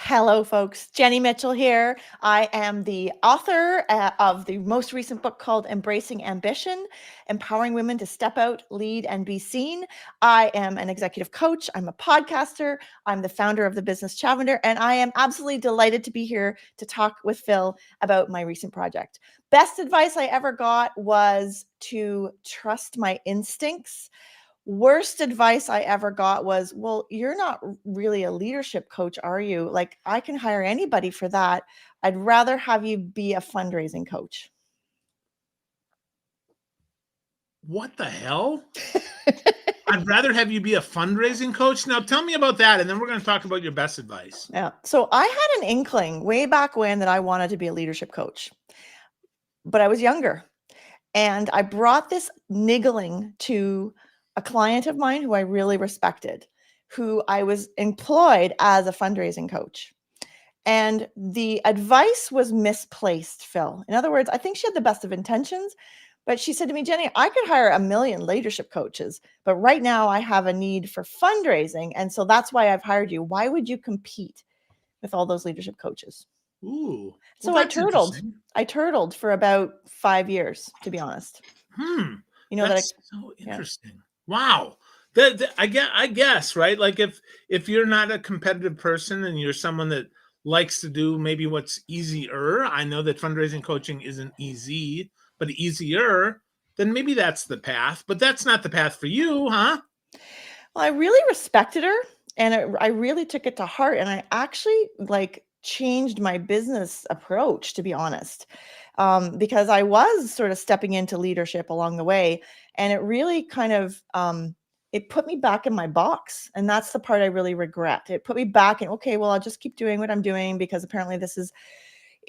Hello, folks. Jenny Mitchell here. I am the author of the most recent book called Embracing Ambition, Empowering Women to Step Out, Lead, and Be Seen. I am an executive coach. I'm a podcaster. I'm the founder of the business Chaver, and I am absolutely delighted to be here to talk with Phil about my recent project. Best advice I ever got was to trust my instincts. Worst advice I ever got was, well, you're not really a leadership coach, are you? Like, I can hire anybody for that. I'd rather have you be a fundraising coach. What the hell? I'd rather have you be a fundraising coach. Now tell me about that, and then we're going to talk about your best advice. Yeah. So I had an inkling way back when that I wanted to be a leadership coach, but I was younger. And I brought this niggling to a client of mine who I really respected, who I was employed as a fundraising coach. And the advice was misplaced, Phil. In other words, I think she had the best of intentions, but she said to me, Jenny, I could hire a million leadership coaches, but right now I have a need for fundraising. And so that's why I've hired you. Why would you compete with all those leadership coaches? Ooh. Well, So I turtled for about 5 years, to be honest. You know, that's so interesting. Yeah. Wow. I guess, right? Like if you're not a competitive person and you're someone that likes to do maybe what's easier, I know that fundraising coaching isn't easy, but easier, then maybe that's the path. But that's not the path for you, huh? Well, I really respected her, and I really took it to heart, and I actually changed my business approach, to be honest, because I was sort of stepping into leadership along the way, and it really kind of it put me back in my box, and that's the part I really regret. It put me back in, okay, well, I'll just keep doing what I'm doing because apparently this is.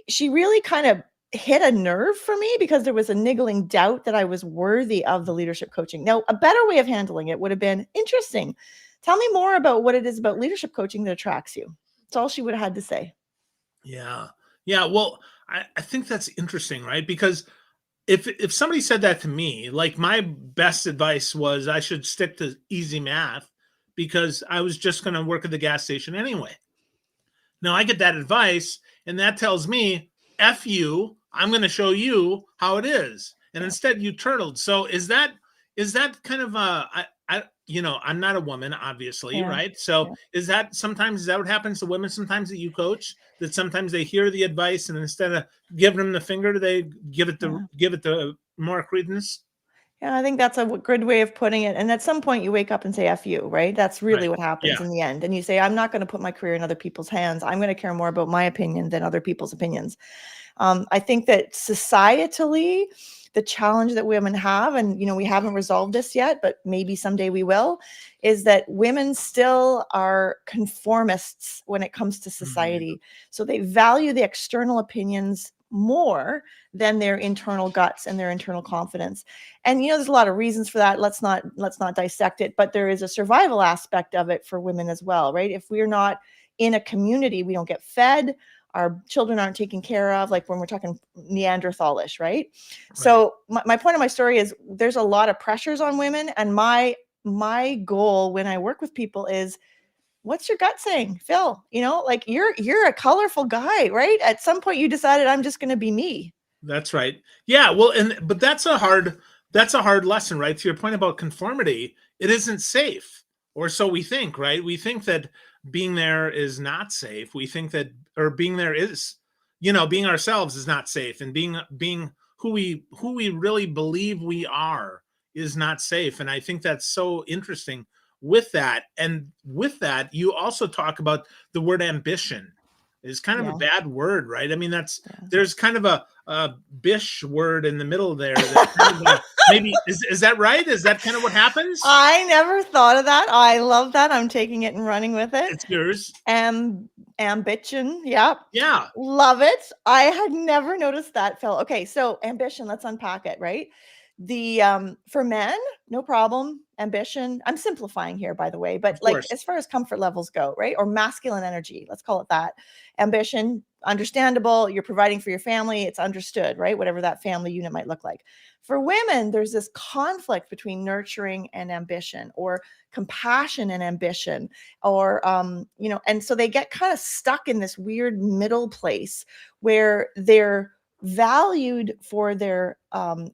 She really kind of hit a nerve for me because there was a niggling doubt that I was worthy of the leadership coaching. Now, a better way of handling it would have been, interesting. Tell me more about what it is about leadership coaching that attracts you. That's all she would have had to say. Yeah. Yeah. Well, I think that's interesting, right? Because if somebody said that to me, like my best advice was I should stick to easy math because I was just going to work at the gas station anyway. Now I get that advice and that tells me, F you, I'm going to show you how it is. And instead you turtled. So is that kind of I'm not a woman, obviously, right? So is that what happens to women sometimes that you coach, that sometimes they hear the advice and instead of giving them the finger, they give it the more credence? Yeah, I think that's a good way of putting it. And at some point you wake up and say, F you, right? That's really what happens in the end. And you say, I'm not going to put my career in other people's hands. I'm going to care more about my opinion than other people's opinions. I think that societally, the challenge that women have, and we haven't resolved this yet, but maybe someday we will, is that women still are conformists when it comes to society. So they value the external opinions more than their internal guts and their internal confidence. And there's a lot of reasons for that. Let's not dissect it, but there is a survival aspect of it for women as well, right? If we're not in a community, we don't get fed. Our children aren't taken care of, like when we're talking Neanderthalish, right? So my point of my story is there's a lot of pressures on women. And my goal when I work with people is, what's your gut saying, Phil? Like you're a colorful guy, right? At some point you decided, I'm just going to be me. That's right. Yeah. Well, but that's a hard lesson, right? To your point about conformity, it isn't safe, or so we think, right? We think that being there is not safe. We think that, or being there is, being ourselves is not safe, and being who we really believe we are is not safe. And I think that's so interesting with that. And with that, you also talk about the word ambition. Is kind of a bad word, right? I mean, there's kind of a bish word in the middle there. Kind of maybe is that right? Is that kind of what happens? I never thought of that. I love that. I'm taking it and running with it. It's yours. Ambition. Yep. Yeah. Love it. I had never noticed that, Phil. Okay, so ambition. Let's unpack it, right? For men, no problem. Ambition. I'm simplifying here, by the way, but Of like course. as far as comfort levels go, right? Or masculine energy, let's call it that. Ambition, understandable. You're providing for your family. It's understood, right? Whatever that family unit might look like. For women, there's this conflict between nurturing and ambition, or compassion and ambition, or and so they get kind of stuck in this weird middle place where they're valued for their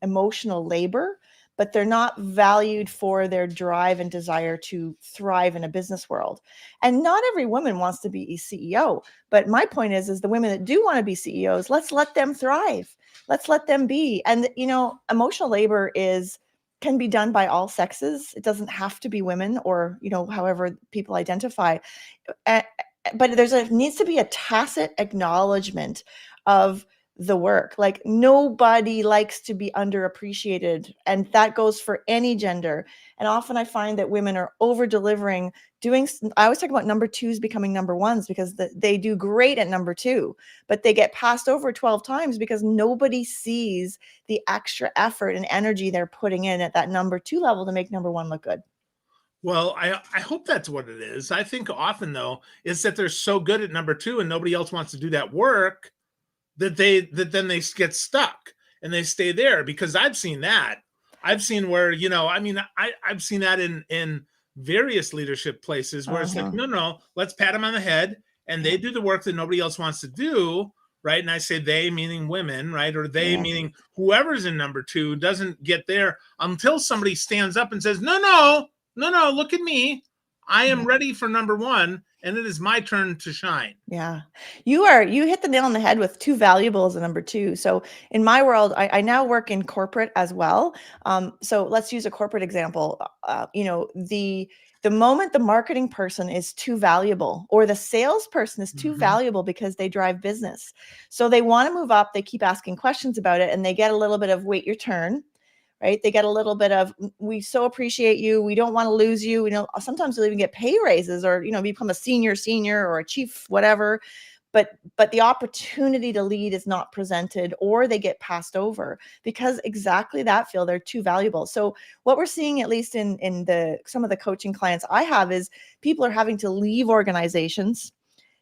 emotional labor, but they're not valued for their drive and desire to thrive in a business world. And not every woman wants to be a CEO, but my point is the women that do want to be CEOs, let's let them thrive. Let's let them be. And emotional labor can be done by all sexes. It doesn't have to be women, or however people identify. Uh, but needs to be a tacit acknowledgement of the work. Like, nobody likes to be underappreciated, and that goes for any gender. And often I find that women are over delivering. I always talk about number twos becoming number ones, because they do great at number two, but they get passed over 12 times because nobody sees the extra effort and energy they're putting in at that number two level to make number one look good. Well, I hope that's what it is. I think often, though, is that they're so good at number two and nobody else wants to do that work, that then they get stuck and they stay there. Because I've seen that. I've seen where, I've seen that in various leadership places where it's like, no, let's pat them on the head, and they do the work that nobody else wants to do, right? And I say they, meaning women, right? Or they, meaning whoever's in number two, doesn't get there until somebody stands up and says, no, look at me. I am ready for number one, and it is my turn to shine. Yeah, you hit the nail on the head with two valuable as a number two. So in my world, I now work in corporate as well. So let's use a corporate example. The moment the marketing person is too valuable, or the salesperson is too valuable because they drive business, so they want to move up, they keep asking questions about it, and they get a little bit of wait your turn. Right? They get a little bit of, we so appreciate you. We don't want to lose you. Sometimes they'll even get pay raises, or, become a senior or a chief, whatever. But the opportunity to lead is not presented, or they get passed over because exactly that feel they're too valuable. So what we're seeing, at least in some of the coaching clients I have, is people are having to leave organizations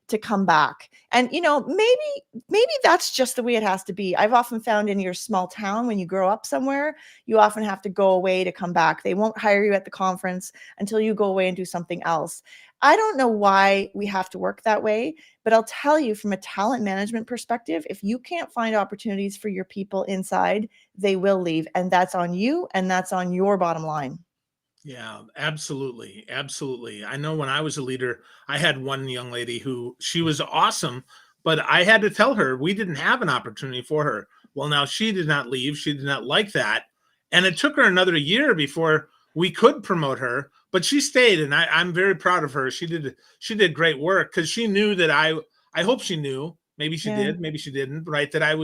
to come back. And maybe that's just the way it has to be. I've often found in your small town, when you grow up somewhere, you often have to go away to come back. They won't hire you at the conference until you go away and do something else. I don't know why we have to work that way, but I'll tell you, from a talent management perspective, if you can't find opportunities for your people inside, they will leave. And that's on you, and that's on your bottom line. Yeah, absolutely. Absolutely. I know when I was a leader, I had one young lady who, she was awesome, but I had to tell her we didn't have an opportunity for her. Well, now she did not leave. She did not like that. And it took her another year before we could promote her, but she stayed, and I'm very proud of her. She did great work, because she knew that I hope she knew, maybe she did, maybe she didn't, right? That I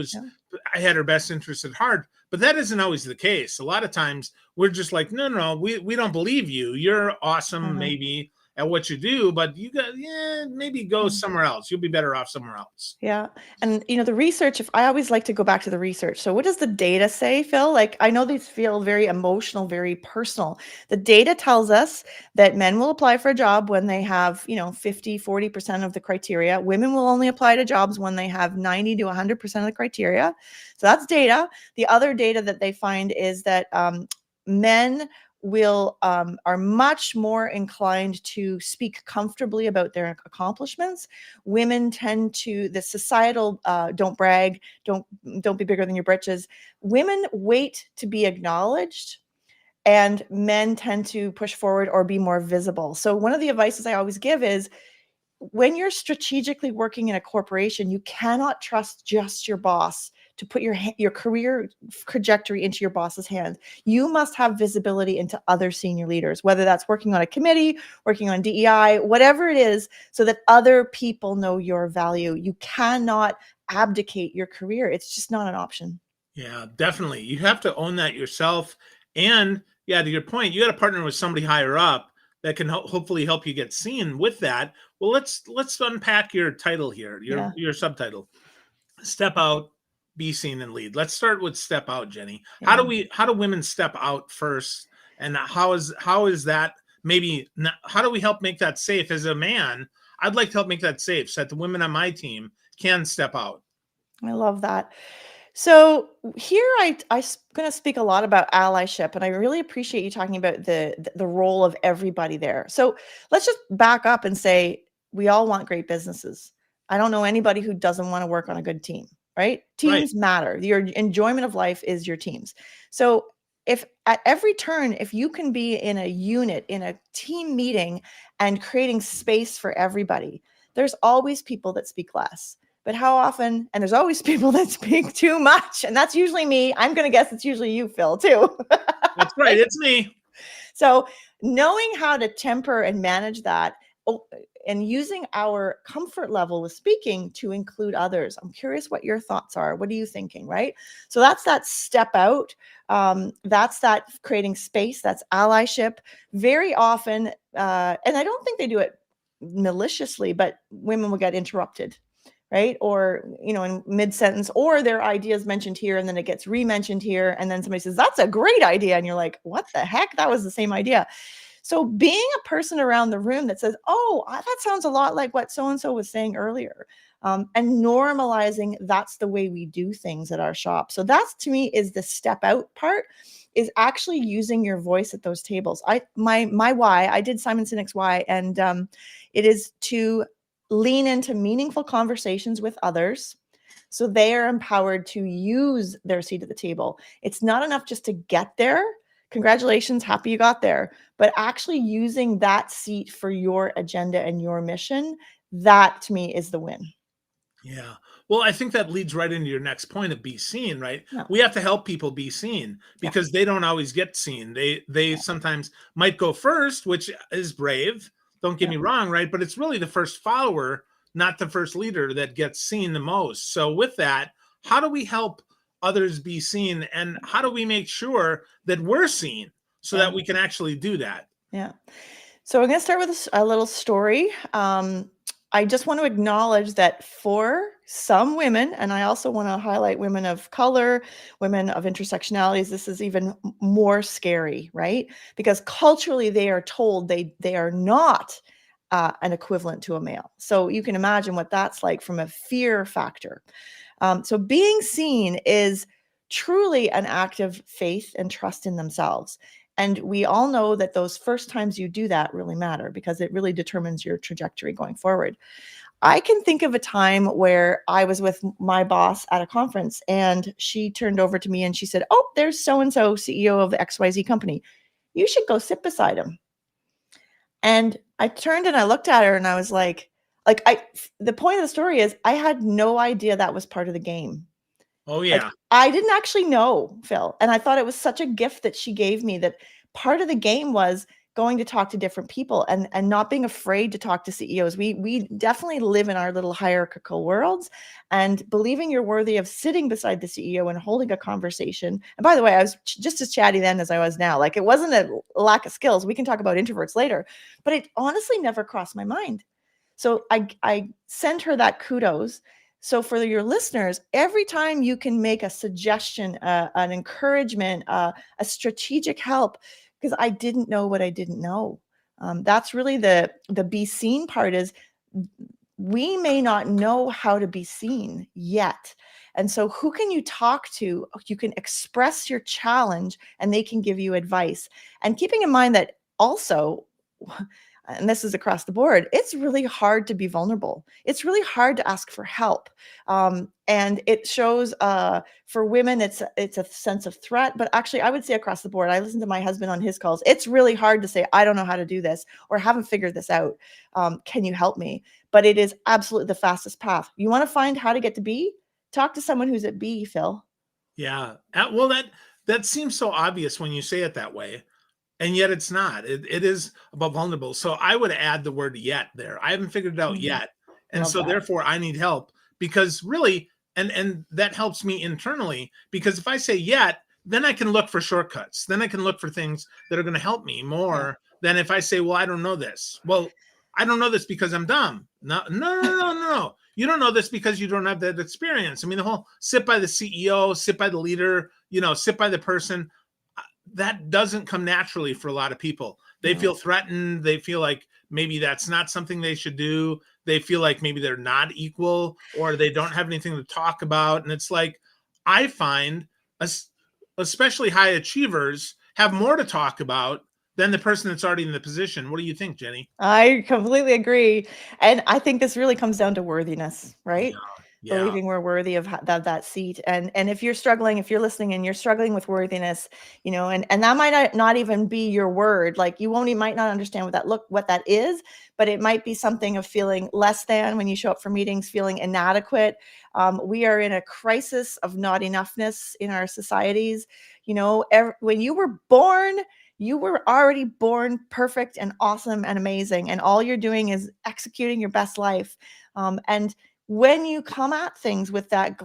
had her best interest at heart. But that isn't always the case. A lot of times we're just like, no, we don't believe you. You're awesome, maybe, at what you do, but you got, maybe go somewhere else. You'll be better off somewhere else. Yeah. And the research, if I always like to go back to the research. So what does the data say, Phil? Like, I know these feel very emotional, very personal. The data tells us that men will apply for a job when they have, 50, 40% of the criteria. Women will only apply to jobs when they have 90 to 100% of the criteria. So that's data. The other data that they find is that men are much more inclined to speak comfortably about their accomplishments. Women tend to, the societal don't brag, don't be bigger than your britches. Women wait to be acknowledged, and men tend to push forward or be more visible. So one of the advices I always give is, when you're strategically working in a corporation, you cannot trust just your boss to put your career trajectory into your boss's hands. You must have visibility into other senior leaders, whether that's working on a committee, working on DEI, whatever it is, so that other people know your value. You cannot abdicate your career. It's just not an option. Yeah, definitely. You have to own that yourself. And yeah, to your point, you got to partner with somebody higher up that can hopefully help you get seen with that. Well, let's unpack your title here, your subtitle. Step out, be seen and lead. Let's start with step out, Jenny. Yeah. How do women step out first? And how is that how do we help make that safe? As a man, I'd like to help make that safe so that the women on my team can step out. I love that. So here I'm going to speak a lot about allyship, and I really appreciate you talking about the role of everybody there. So let's just back up and say we all want great businesses. I don't know anybody who doesn't want to work on a good team, right? Right. Teams matter. Your enjoyment of life is your teams. So if at every turn, if you can be in a unit, in a team meeting and creating space for everybody, there's always people that speak less. But how often, and there's always people that speak too much, and that's usually me. I'm going to guess it's usually you, Phil, too. That's right. It's me. So knowing how to temper and manage that, and using our comfort level with speaking to include others. I'm curious what your thoughts are. What are you thinking, right? So that's that step out. That's that creating space. That's allyship. Very often, and I don't think they do it maliciously, but women will get interrupted, right? Or, in mid-sentence, or their idea is mentioned here and then it gets re-mentioned here. And then somebody says, that's a great idea. And you're like, what the heck? That was the same idea. So being a person around the room that says, oh, that sounds a lot like what so-and-so was saying earlier. And normalizing that's the way we do things at our shop. So that's, to me, is the step out part, is actually using your voice at those tables. My why, I did Simon Sinek's why, and it is to lean into meaningful conversations with others so they are empowered to use their seat at the table. It's not enough just to get there. Congratulations, happy you got there. But actually using that seat for your agenda and your mission, that to me is the win. Yeah. Well, I think that leads right into your next point of be seen, right? Yeah. We have to help people be seen because they don't always get seen. They sometimes might go first, which is brave. Don't get me wrong, right? But it's really the first follower, not the first leader, that gets seen the most. So with that, how do we help others be seen, and how do we make sure that we're seen so that we can actually do that? Yeah. So I'm going to start with a little story. I just want to acknowledge that for some women, and I also want to highlight women of color, women of intersectionalities, this is even more scary, right? Because culturally they are told they are not an equivalent to a male. So you can imagine what that's like from a fear factor. So being seen is truly an act of faith and trust in themselves. And we all know that those first times you do that really matter because it really determines your trajectory going forward. I can think of a time where I was with my boss at a conference and she turned over to me and she said, oh, there's so-and-so CEO of the XYZ company. You should go sit beside him. And I turned and I looked at her and I was like, the point of the story is I had no idea that was part of the game. Oh, yeah. Like, I didn't actually know, Phil. And I thought it was such a gift that she gave me, that part of the game was going to talk to different people and not being afraid to talk to CEOs. We definitely live in our little hierarchical worlds, and believing you're worthy of sitting beside the CEO and holding a conversation. And by the way, I was just as chatty then as I was now. Like, it wasn't a lack of skills. We can talk about introverts later, but it honestly never crossed my mind. So I sent her that kudos. So for your listeners, every time you can make a suggestion, an encouragement, a strategic help, because I didn't know what I didn't know. That's really the be seen part, is we may not know how to be seen yet. And so who can you talk to? You can express your challenge and they can give you advice. And keeping in mind that also, and this is across the board, it's really hard to be vulnerable. It's really hard to ask for help. And it shows for women, it's a sense of threat, but actually I would say across the board, I listen to my husband on his calls. It's really hard to say, I don't know how to do this or haven't figured this out. Can you help me? But it is absolutely the fastest path. You want to find how to get to B? Talk to someone who's at B, Phil. Yeah. Well, that seems so obvious when you say it that way. And yet it's not. It is about vulnerable. So I would add the word yet there. I haven't figured it out yet. And Love so that. therefore I need help, because really, and that helps me internally, because if I say yet, then I can look for shortcuts. Then I can look for things that are going to help me more than if I say, well, I don't know this. Well, I don't know this because I'm dumb. No. You don't know this because you don't have that experience. I mean, the whole sit by the CEO, sit by the leader, sit by the person, that doesn't come naturally for a lot of people. They feel threatened. They feel like maybe that's not something they should do. They feel like maybe they're not equal, or they don't have anything to talk about. And it's like, I find especially high achievers have more to talk about than the person that's already in the position. What do you think, Jenny? I completely agree. And I think this really comes down to worthiness, right? Yeah. Believing we're worthy of that seat. And if you're struggling, if you're listening and you're struggling with worthiness, and that might not even be your word, like you might not understand what that is, but it might be something of feeling less than when you show up for meetings, feeling inadequate. We are in a crisis of not enoughness in our societies. When you were born, you were already born perfect and awesome and amazing, and all you're doing is executing your best life. And when you come at things with that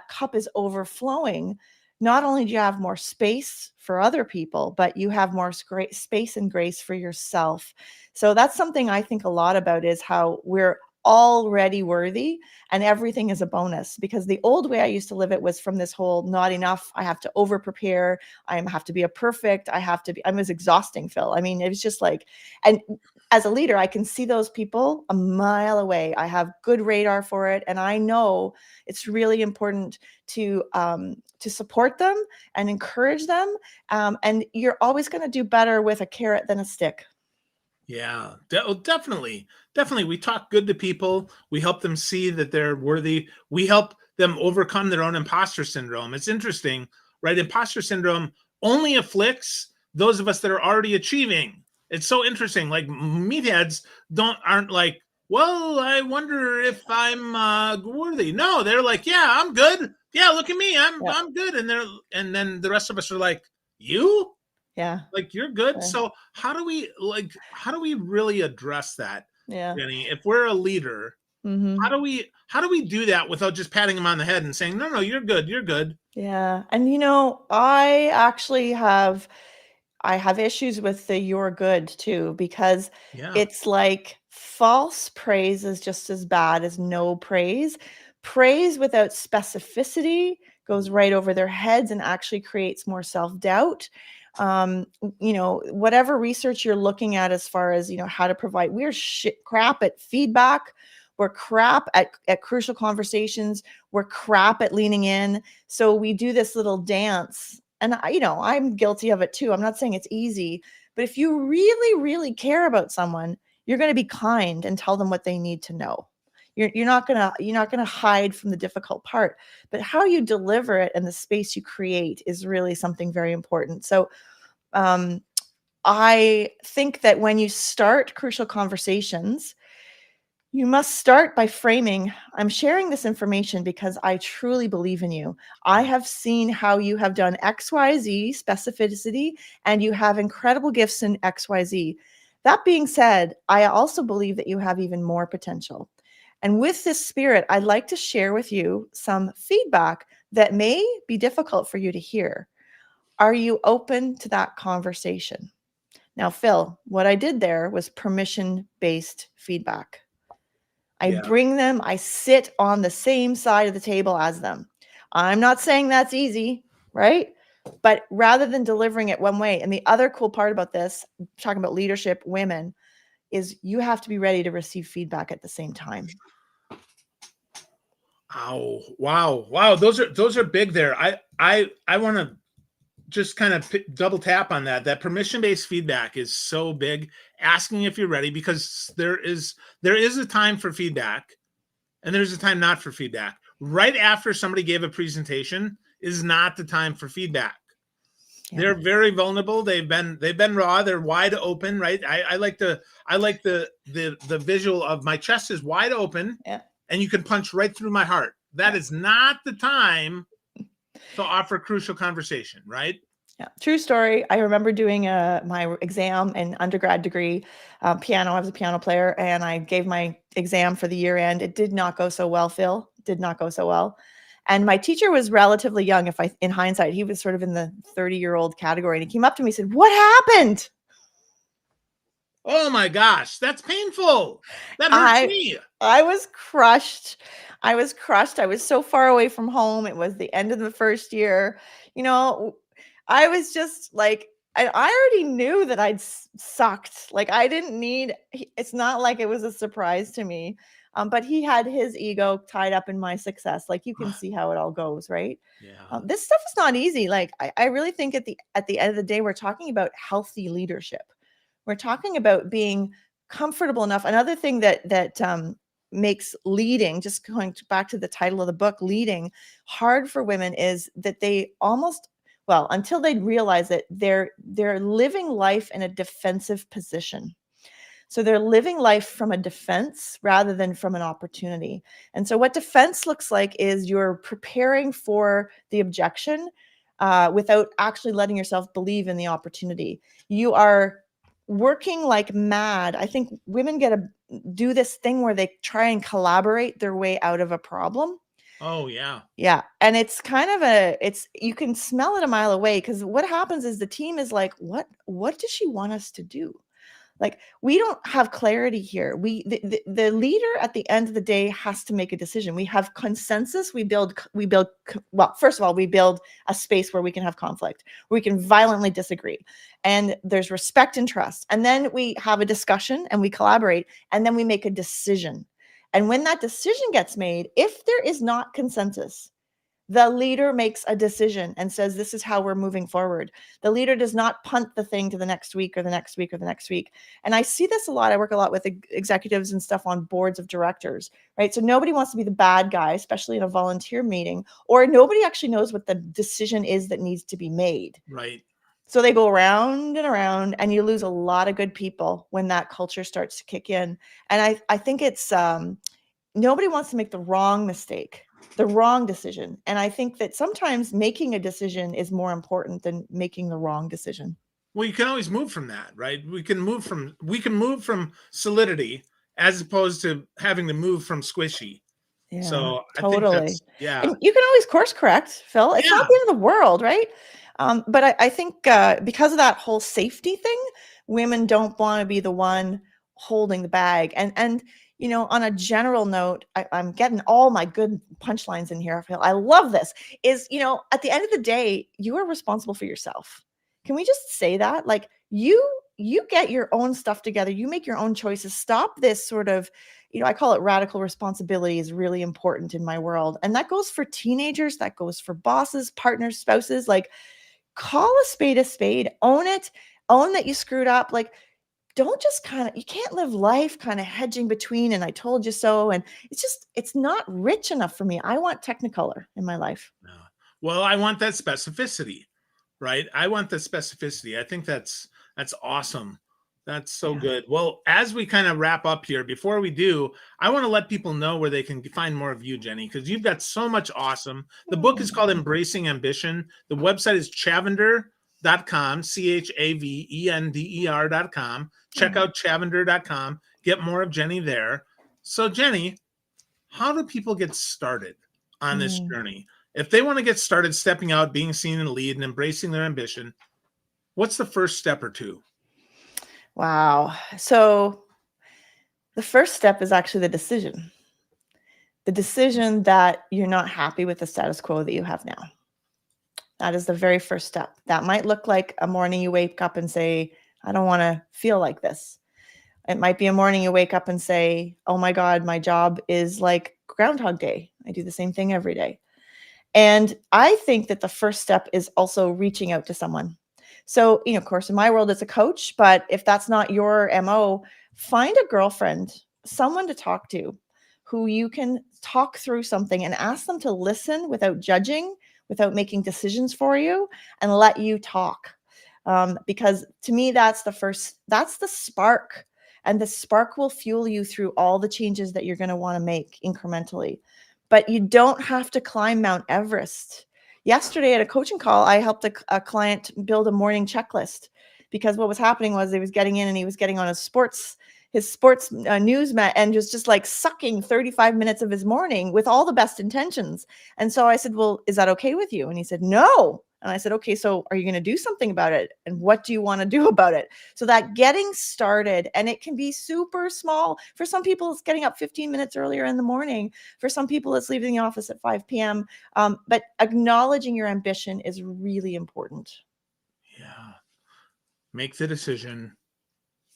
cup is overflowing, not only do you have more space for other people, but you have more space and grace for yourself. So that's something I think a lot about, is how we're already worthy and everything is a bonus. Because the old way I used to live it was from this whole not enough, I have to over prepare, I have to be a perfect, I was exhausting, Phil. I mean, it was just like, and as a leader, I can see those people a mile away. I have good radar for it, and I know it's really important to support them and encourage them. And you're always going to do better with a carrot than a stick. Yeah, definitely. Definitely. We talk good to people. We help them see that they're worthy. We help them overcome their own imposter syndrome. It's interesting, right? Imposter syndrome only afflicts those of us that are already achieving. It's so interesting. Like meatheads aren't like, well, I wonder if I'm worthy. No, they're like, yeah, I'm good. Yeah, look at me. I'm good. And then the rest of us are like, you? Yeah. Like, you're good. So how do we really address that, Jenny? If we're a leader, how do we do that without just patting them on the head and saying, no, you're good, you're good? Yeah. And I actually have issues with the "you're good" too, because Yeah. it's like false praise is just as bad as no praise. Praise without specificity goes right over their heads and actually creates more self-doubt. Whatever research you're looking at as far as, how to provide, we're crap at feedback. We're crap at crucial conversations. We're crap at leaning in. So we do this little dance, and I'm guilty of it too. I'm not saying it's easy, but if you really, really care about someone, you're going to be kind and tell them what they need to know. You're not gonna hide from the difficult part, but how you deliver it and the space you create is really something very important. So I think that when you start crucial conversations, you must start by framing, I'm sharing this information because I truly believe in you. I have seen how you have done XYZ specificity, and you have incredible gifts in XYZ. That being said, I also believe that you have even more potential. And with this spirit, I'd like to share with you some feedback that may be difficult for you to hear. Are you open to that conversation? Now, Phil, what I did there was permission-based feedback. I sit on the same side of the table as them. I'm not saying that's easy, right? But rather than delivering it one way, and the other cool part about this, talking about leadership, women, is you have to be ready to receive feedback at the same time. Oh, wow. Those are big there. I want to just kind of double tap on that. That permission-based feedback is so big. Asking if you're ready, because there is a time for feedback and there's a time not for feedback. Right after somebody gave a presentation is not the time for feedback. Yeah. They're very vulnerable. They've been raw. They're wide open, right? I like the visual of my chest is wide open, and you can punch right through my heart. That is not the time to offer crucial conversation, right? Yeah, true story. I remember doing my exam in undergrad degree, piano. I was a piano player, and I gave my exam for the year end. It did not go so well, Phil. Did not go so well. And my teacher was relatively young. In hindsight, he was sort of in the 30-year-old category. And he came up to me and said, "What happened?" Oh my gosh, that's painful. That hurts me. I was crushed. I was crushed. I was so far away from home. It was the end of the first year. You know, I was just like, I already knew that I'd sucked. Like I didn't need, it's not like it was a surprise to me. But he had his ego tied up in my success. Like you can see how it all goes, right? Yeah. This stuff is not easy. Like I really think at the end of the day, we're talking about healthy leadership. We're talking about being comfortable enough. Another thing that makes leading, just going back to the title of the book, leading, hard for women is that they almost, well, until they realize that they're living life in a defensive position. So they're living life from a defense rather than from an opportunity. And so what defense looks like is you're preparing for the objection without actually letting yourself believe in the opportunity. You are working like mad. I think women do this thing where they try and collaborate their way out of a problem. Oh yeah. Yeah. And it's kind of you can smell it a mile away, because what happens is the team is like, what does she want us to do? Like, we don't have clarity here. The leader at the end of the day has to make a decision. We have consensus. Well, first of all, we build a space where we can have conflict, where we can violently disagree. And there's respect and trust. And then we have a discussion and we collaborate, and then we make a decision. And when that decision gets made, if there is not consensus, the leader makes a decision and says, this is how we're moving forward. The leader does not punt the thing to the next week or the next week or the next week. And I see this a lot. I work a lot with executives and stuff on boards of directors, right? So nobody wants to be the bad guy, especially in a volunteer meeting, or nobody actually knows what the decision is that needs to be made. Right. So they go around and around, and you lose a lot of good people when that culture starts to kick in. And I think it's, nobody wants to make the wrong mistake, the wrong decision. And I think that sometimes making a decision is more important than making the wrong decision. Well, you can always move from that, right? We can move from solidity as opposed to having to move from squishy. Yeah, so totally. I think that's, yeah. And you can always course correct, Phil. It's not the end of the world, right? But I think because of that whole safety thing, women don't want to be the one holding the bag. And you know, on a general note, I'm getting all my good punchlines in here, Phil. I love this. Is, you know, at the end of the day, you are responsible for yourself. Can we just say that? Like, you get your own stuff together. You make your own choices. Stop this sort of, you know, I call it radical responsibility is really important in my world. And that goes for teenagers. That goes for bosses, partners, spouses. Like, call a spade, own it, own that you screwed up. Like, don't just you can't live life kind of hedging between, and I told you so. And it's not rich enough for me. I want Technicolor in my life. No. Well, I want that specificity, right? I want the specificity. I think that's awesome. That's so good. Well, as we kind of wrap up here, before we do, I want to let people know where they can find more of you, Jenny, because you've got so much awesome. The book is called Embracing Ambition. The website is chavender.com, CHAVENDER.com. Check out chavender.com. Get more of Jenny there. So, Jenny, how do people get started on this journey? If they want to get started stepping out, being seen in lead, and embracing their ambition, what's the first step or two? Wow. So the first step is actually the decision that you're not happy with the status quo that you have now. That is the very first step. That might look like a morning you wake up and say, I don't want to feel like this. It might be a morning you wake up and say, oh my God, my job is like Groundhog Day. I do the same thing every day. And I think that the first step is also reaching out to someone. So, you know, of course, in my world, it's a coach, but if that's not your MO, find a girlfriend, someone to talk to who you can talk through something and ask them to listen without judging, without making decisions for you, and let you talk. Because to me, that's the spark. And the spark will fuel you through all the changes that you're going to want to make incrementally. But you don't have to climb Mount Everest. Yesterday at a coaching call, I helped a client build a morning checklist, because what was happening was he was getting in and he was getting on his sports news and just like sucking 35 minutes of his morning with all the best intentions. And so I said, well, is that okay with you? And he said, no. And I said, okay, so are you going to do something about it? And what do you want to do about it? So that getting started, and it can be super small. For some people, it's getting up 15 minutes earlier in the morning. For some people, it's leaving the office at 5 p.m. But acknowledging your ambition is really important. Yeah. Make the decision.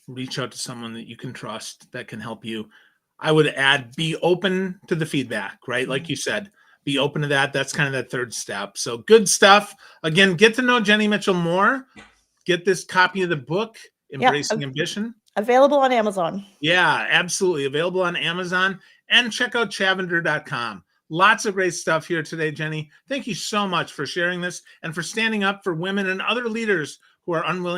Reach out to someone that you can trust that can help you. I would add, be open to the feedback, right? Like you said, be open to that. That's kind of that third step. So good stuff. Again, get to know Jenny Mitchell more. Get this copy of the book, Embracing Ambition. Available on Amazon. Yeah, absolutely. Available on Amazon. And check out chavender.com. Lots of great stuff here today, Jenny. Thank you so much for sharing this and for standing up for women and other leaders who are unwilling